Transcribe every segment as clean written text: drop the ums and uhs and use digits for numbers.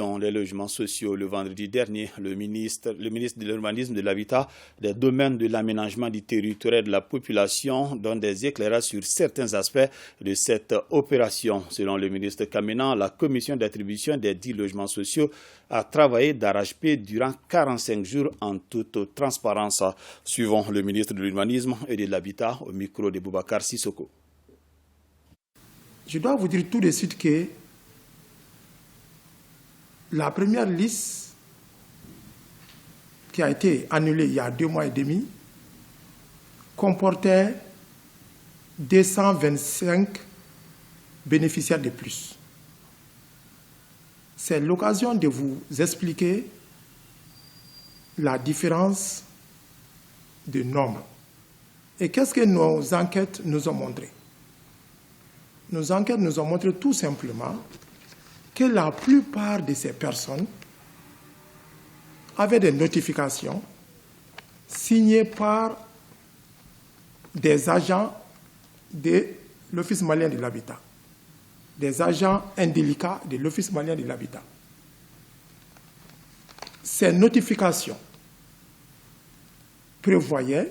population des logements sociaux le vendredi dernier. Le ministre de l'Urbanisme, de l'Habitat, des Domaines de l'Aménagement du territoire et de la population donne des éclairages sur certains aspects de cette opération. Selon le ministre Kamena, la commission d'attribution des 10 logements sociaux a travaillé d'arrache-pied durant 45 jours en toute transparence. Suivant le ministre de l'Urbanisme et de l'Habitat au micro de Boubacar Sissoko. Je dois vous dire tout de suite que la première liste qui a été annulée il y a 2 mois et demi comportait 225 bénéficiaires de plus. C'est l'occasion de vous expliquer la différence de nombre. Et qu'est-ce que nos enquêtes nous ont montré? Nos enquêtes nous ont montré tout simplement que la plupart de ces personnes avaient des notifications signées par des agents de l'Office malien de l'habitat, des agents indélicats de l'Office malien de l'habitat. Ces notifications prévoyaient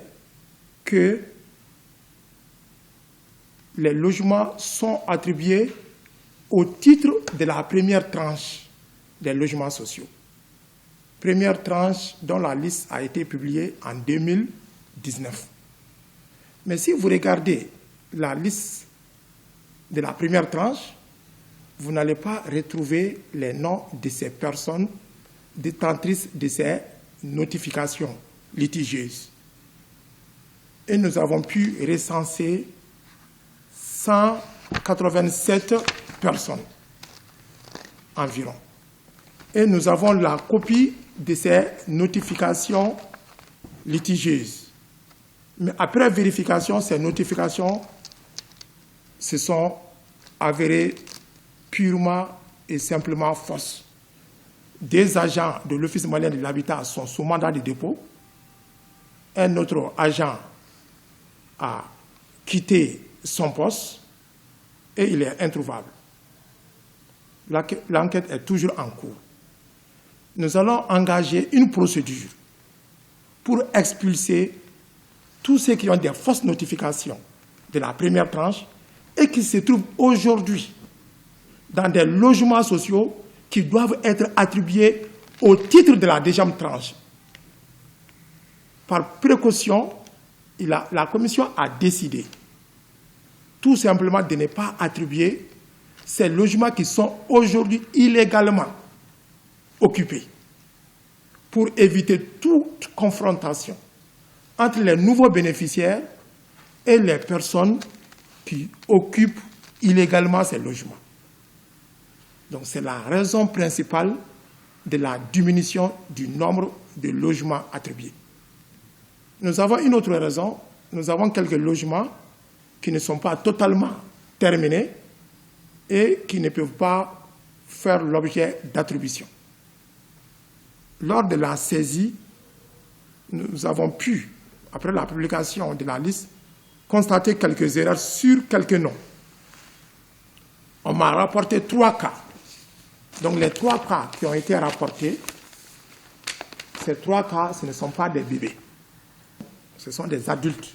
que les logements sont attribués au titre de la première tranche des logements sociaux. Première tranche dont la liste a été publiée en 2019. Mais si vous regardez la liste de la première tranche, vous n'allez pas retrouver les noms de ces personnes détentrices de ces notifications litigieuses. Et nous avons pu recenser 187 personnes environ. Et nous avons la copie de ces notifications litigieuses. Mais après vérification, ces notifications se sont avérées purement et simplement fausses. Des agents de l'Office malien de l'habitat sont sous mandat de dépôt. Un autre agent a quitté son poste et il est introuvable. L'enquête est toujours en cours. Nous allons engager une procédure pour expulser tous ceux qui ont des fausses notifications de la première tranche et qui se trouvent aujourd'hui dans des logements sociaux qui doivent être attribués au titre de la deuxième tranche. Par précaution, la commission a décidé tout simplement de ne pas attribuer ces logements qui sont aujourd'hui illégalement occupés pour éviter toute confrontation entre les nouveaux bénéficiaires et les personnes qui occupent illégalement ces logements. Donc c'est la raison principale de la diminution du nombre de logements attribués. Nous avons une autre raison. Nous avons quelques logements qui ne sont pas totalement terminés et qui ne peuvent pas faire l'objet d'attribution. Lors de la saisie, nous avons pu, après la publication de la liste, constater quelques erreurs sur quelques noms. On m'a rapporté 3 cas. Donc les 3 cas qui ont été rapportés, ces 3 cas, ce ne sont pas des bébés. Ce sont des adultes.